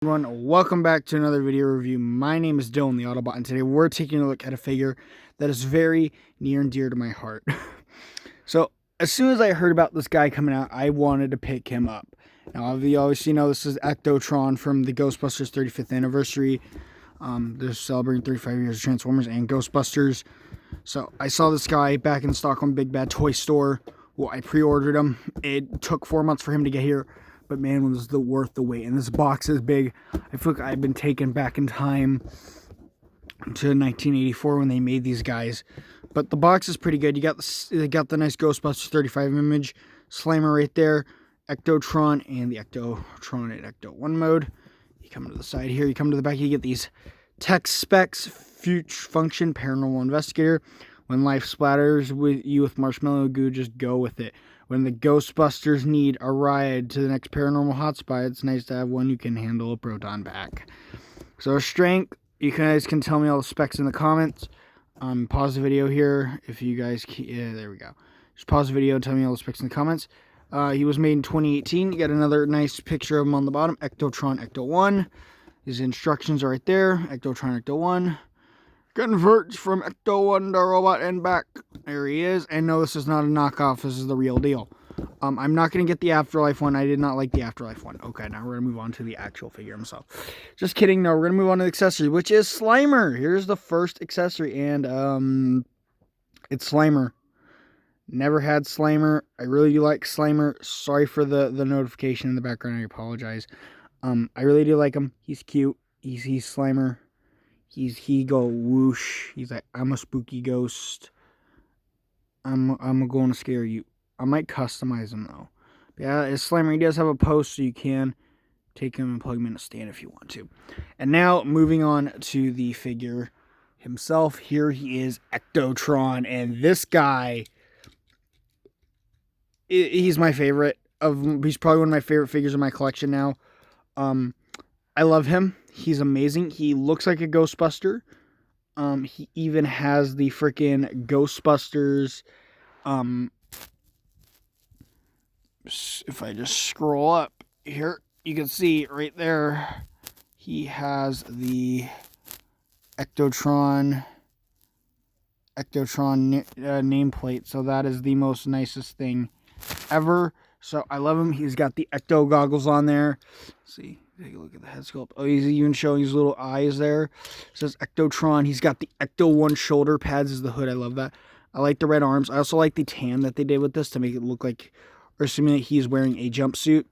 Everyone, welcome back to another video review. My name is Dylan the Autobot, and today we're taking a look at a figure that is very near and dear to my heart. So, as soon as I heard about this guy coming out, I wanted to pick him up. Now, you obviously know this is Ectotron from the Ghostbusters 35th anniversary. They're celebrating 35 years of Transformers and Ghostbusters. So, I saw this guy back in Stockholm Big Bad Toy Store. Well, I pre-ordered him. It took 4 months for him to get here. But man, was the worth the wait. And this box is big. I feel like I've been taken back in time to 1984 when they made these guys. But the box is pretty good. They got the nice Ghostbusters 35 image, Slimer right there, Ectotron, and the Ectotron in Ecto 1 mode. You come to the side here, you come to the back, you get these tech specs, future function, paranormal investigator. When life splatters with you with marshmallow goo, just go with it. When the Ghostbusters need a ride to the next paranormal hotspot, it's nice to have one who can handle a Proton Pack. So strength, you guys can tell me all the specs in the comments. Pause the video here if you guys, there we go. Just pause the video and tell me all the specs in the comments. He was made in 2018. You got another nice picture of him on the bottom. Ectotron Ecto 1. His instructions are right there. Ectotron Ecto 1. Converts from Ecto 1 to robot and back. There he is. And no, this is not a knockoff. This is the real deal. I'm not going to get the Afterlife one. I did not like the Afterlife one. Okay, now we're going to move on to the actual figure himself. Just kidding. No, we're going to move on to the accessory, which is Slimer. Here's the first accessory, and it's Slimer. Never had Slimer. I really do like Slimer. Sorry for the notification in the background. I apologize. I really do like him. He's cute. He's Slimer. He go whoosh. He's like, I'm a spooky ghost. I'm going to scare you. I might customize him though. But yeah, it's Slimer. He does have a post, so you can take him and plug him in a stand if you want to. And now moving on to the figure himself. Here he is, Ectotron, and this guy, he's my favorite. He's probably one of my favorite figures in my collection now. I love him. He's amazing. He looks like a Ghostbuster. He even has the freaking Ghostbusters. If I just scroll up here, you can see right there, he has the Ectotron nameplate. So that is the most nicest thing ever. So I love him. He's got the Ecto goggles on there. Let's see, take a look at the head sculpt. Oh, he's even showing his little eyes there. It says Ectotron. He's got the Ecto 1 shoulder pads as the hood. I love that. I like the red arms. I also like the tan that they did with this to make it look like, or simulate he's wearing a jumpsuit.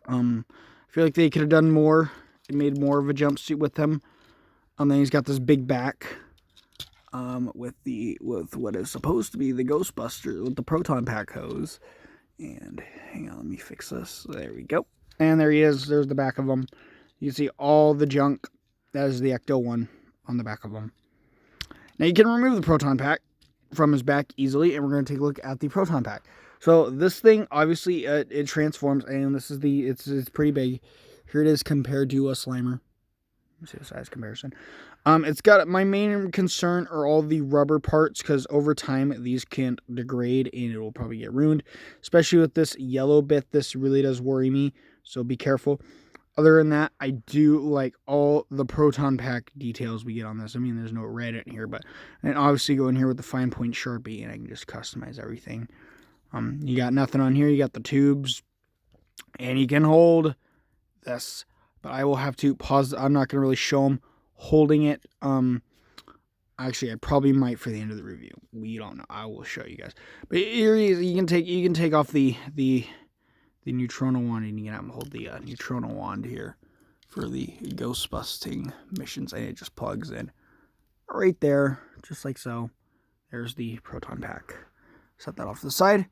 I feel like they could have done more. They made more of a jumpsuit with him. Then he's got this big back. With what is supposed to be the Ghostbuster with the Proton Pack hose. And hang on, let me fix this. There we go. And there he is. There's the back of him. You can see all the junk. That is the Ecto 1 on the back of him. Now you can remove the Proton Pack from his back easily, and we're going to take a look at the Proton Pack. So this thing, obviously, it transforms, and this is it's pretty big. Here it is compared to a Slimer. Let's see the size comparison. It's got, my main concern are all the rubber parts, because over time these can't degrade and it will probably get ruined, especially with this yellow bit. This really does worry me, so be careful. Other than that, I do like all the Proton Pack details we get on this. I mean, there's no red in here, but and obviously go in here with the fine point Sharpie and I can just customize everything. You got nothing on here. You got the tubes, and you can hold this. But I will have to pause. I'm not going to really show them holding it. Actually, I probably might for the end of the review. We don't know. I will show you guys. But here he is. You can take off the Neutrona wand, and you can have him hold the Neutrona wand here for the ghost busting missions, and it just plugs in right there, just like so. There's the Proton Pack. Set that off to the side.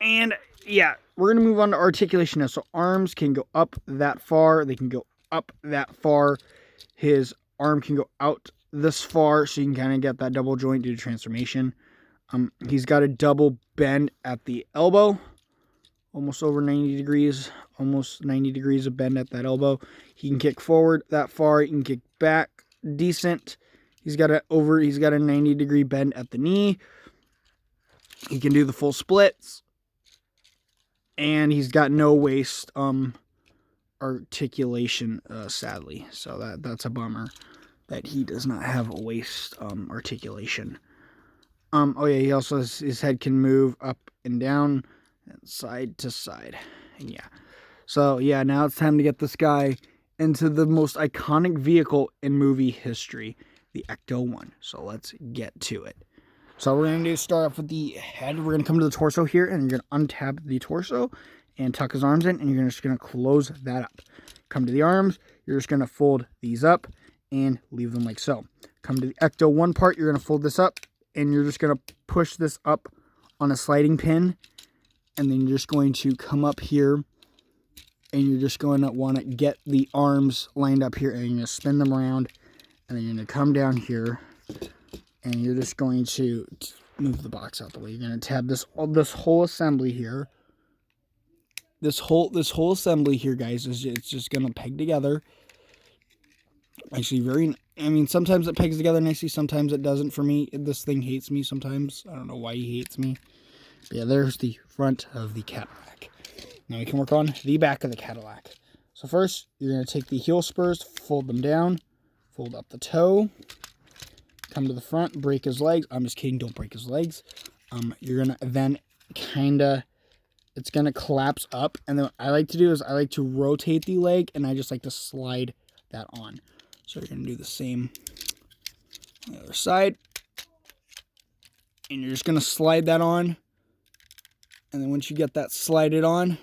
And yeah, we're going to move on to articulation now. So arms can go up that far. They can go up that far. His arm can go out this far, so you can kind of get that double joint due to transformation. He's got a double bend at the elbow. Almost over 90 degrees. Almost 90 degrees of bend at that elbow. He can kick forward that far. He can kick back decent. He's got a 90 degree bend at the knee. He can do the full splits. And he's got no waist articulation, sadly. So that's a bummer that he does not have waist articulation. Oh yeah, he also has, his head can move up and down and side to side. And yeah. So yeah, now it's time to get this guy into the most iconic vehicle in movie history, the Ecto-1. So let's get to it. So we're going to start off with the head. We're going to come to the torso here, and you're going to untap the torso and tuck his arms in, and you're just going to close that up. Come to the arms, you're just going to fold these up and leave them like so. Come to the Ecto-1 part, you're going to fold this up, and you're just going to push this up on a sliding pin, and then you're just going to come up here, and you're just going to want to get the arms lined up here, and you're going to spin them around, and then you're going to come down here, and you're just going to move the box out the way. You're going to tab this whole assembly here. This whole assembly here, guys, it's just going to peg together. Actually, sometimes it pegs together nicely, sometimes it doesn't. For me, this thing hates me sometimes. I don't know why he hates me. But yeah, there's the front of the Cadillac. Now we can work on the back of the Cadillac. So first, you're going to take the heel spurs, fold them down, fold up the toe, come to the front, break his legs. I'm just kidding, don't break his legs. You're going to then it's going to collapse up. And then what I like to do is I like to rotate the leg, and I just like to slide that on. So you're going to do the same on the other side. And you're just going to slide that on. And then once you get that slid on,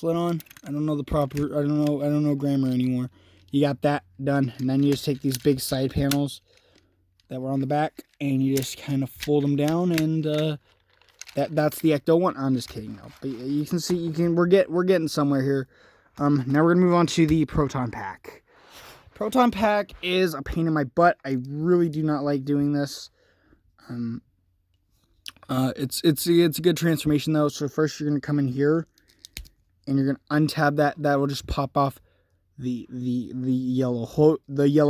I don't know grammar anymore. You got that done, and then you just take these big side panels that were on the back, and you just kind of fold them down, and that's the Ecto-1. I'm just kidding, though. But you can see, we're getting somewhere here. Now we're gonna move on to the Proton Pack. Proton Pack is a pain in my butt. I really do not like doing this. It's a good transformation though. So first you're gonna come in here, and you're gonna untab that. That will just pop off the yellow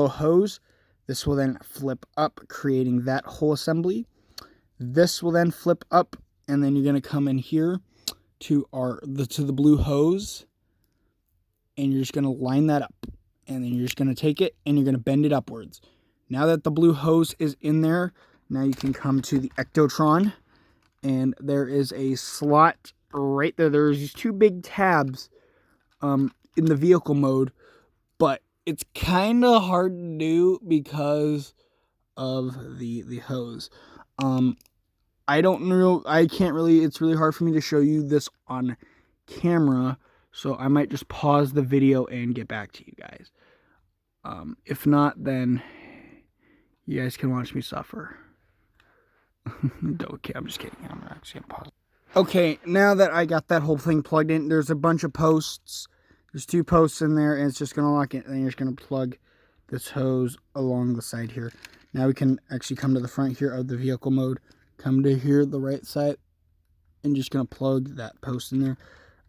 hose. This will then flip up, creating that whole assembly. This will then flip up, and then you're gonna come in here to the blue hose, and you're just gonna line that up, and then you're just gonna take it and you're gonna bend it upwards. Now that the blue hose is in there, now you can come to the ectotron. And there is a slot right there. There's these two big tabs in the vehicle mode, but it's kind of hard to do because of the hose. I don't know. It's really hard for me to show you this on camera, so I might just pause the video and get back to you guys. If not, then you guys can watch me suffer. Okay, I'm just kidding. I'm actually gonna pause. Okay, now that I got that whole thing plugged in, there's a bunch of posts. There's 2 posts in there, and it's just gonna lock it. And then you're just gonna plug this hose along the side here. Now we can actually come to the front here of the vehicle mode. Come to here, the right side, and just gonna plug that post in there.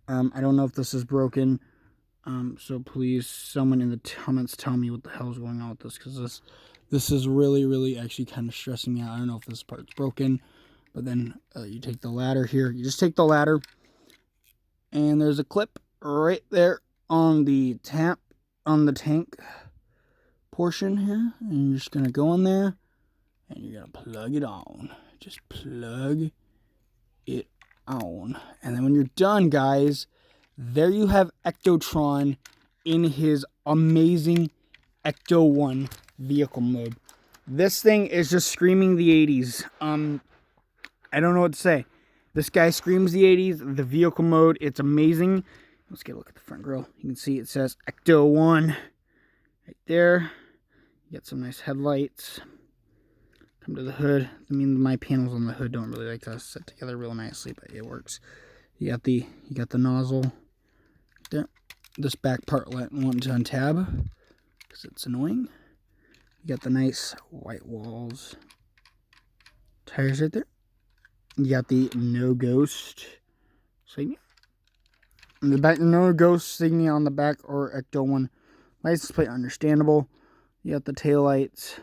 I don't know if this is broken. So please, someone in the comments tell me what the hell is going on with this, because this is really actually kind of stressing me out. I don't know if this part's broken, but then you take the ladder here. You just take the ladder, and there's a clip right there on the tank portion here, and you're just gonna go in there, and you're gonna plug it on. Just plug it on, and then when you're done, guys, there you have Ectotron in his amazing Ecto-1 vehicle mode. This thing is just screaming the 80s. I don't know what to say. This guy screams the 80s. The vehicle mode, it's amazing. Let's get a look at the front grille. You can see it says Ecto-1 right there. You got some nice headlights. Come to the hood. I mean, my panels on the hood don't really like to set together real nicely, but it works. You got the nozzle there. This back part want to untab because it's annoying. You got the nice white walls, tires right there. You got the no ghost signia. And the back, no ghost signia on the back or Ecto-1 license plate, understandable. You got the taillights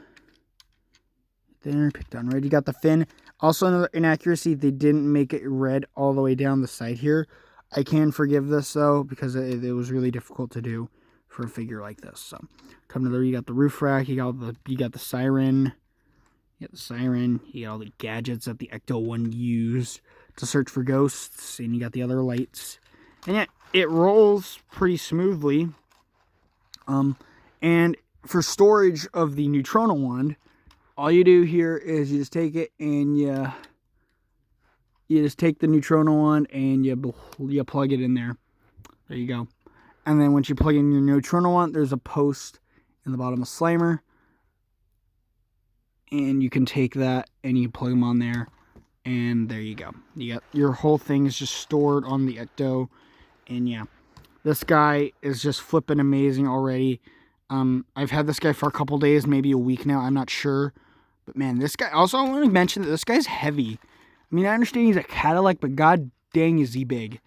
there, picked on red. You got the fin. Also, another inaccuracy, they didn't make it red all the way down the side here. I can forgive this though, because it was really difficult to do for a figure like this. So come to there, you got the roof rack, you got the siren, you got all the gadgets that the Ecto one used to search for ghosts, and you got the other lights. And yeah, it rolls pretty smoothly. And for storage of the Neutrona wand, all you do here is you just take it and you just take the Neutrona wand and you plug it in there. There you go. And then once you plug in your Neutrona wand, there's a post in the bottom of Slimer. And you can take that and you plug them on there. And there you go. You got your whole thing is just stored on the Ecto. And yeah, this guy is just flipping amazing already. I've had this guy for a couple days, maybe a week now. I'm not sure. But man, this guy, also I want to mention that this guy's heavy. I mean, I understand he's a Cadillac, but god dang is he big.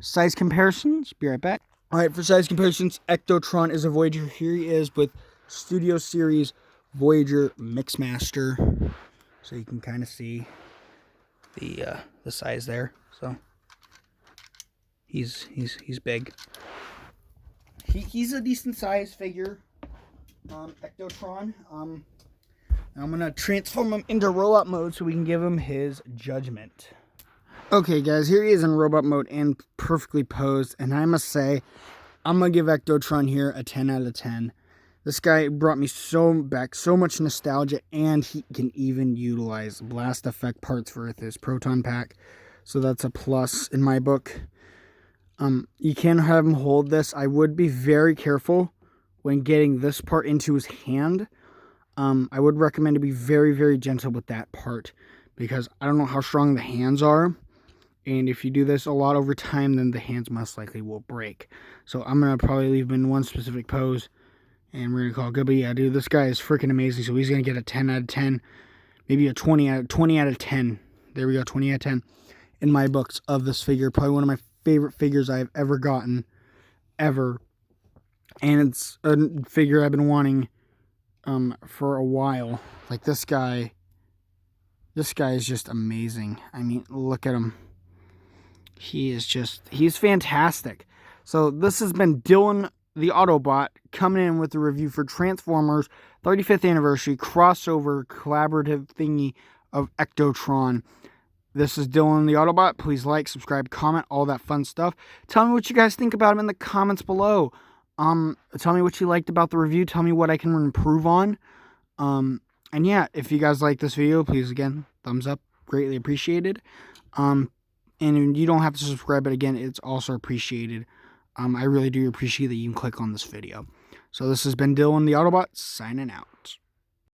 Size comparisons, be right back. Alright, for size comparisons, Ectotron is a Voyager. Here he is with Studio Series Voyager Mixmaster. So you can kind of see the size there. So he's big. He's a decent size figure. Ectotron. I'm gonna transform him into robot mode so we can give him his judgment. Okay, guys, here he is in robot mode and perfectly posed. And I must say, I'm gonna give Ectotron here a 10 out of 10. This guy brought me back so much nostalgia, and he can even utilize blast effect parts for his Proton Pack. So that's a plus in my book. You can have him hold this. I would be very careful when getting this part into his hand. I would recommend to be very, very gentle with that part, because I don't know how strong the hands are. And if you do this a lot over time, then the hands most likely will break. So I'm going to probably leave him in one specific pose, and we're going to call it good. But yeah, dude, this guy is freaking amazing. So he's going to get a 10 out of 10, maybe a 20 out of 10. There we go, 20 out of 10 in my books of this figure. Probably one of my favorite figures I've ever gotten, ever. And it's a figure I've been wanting for a while. Like this guy is just amazing. I mean, look at him. He's fantastic. So this has been Dylan the Autobot coming in with a review for Transformers 35th anniversary crossover collaborative thingy of Ectotron. This is Dylan the Autobot. Please like, subscribe, comment, all that fun stuff. Tell me what you guys think about him in the comments below. Tell me what you liked about the review. Tell me what I can improve on. And yeah, if you guys like this video, please, again, thumbs up. Greatly appreciated. And you don't have to subscribe, but again, it's also appreciated. I really do appreciate that you can click on this video. So this has been Dylan the Autobot, signing out.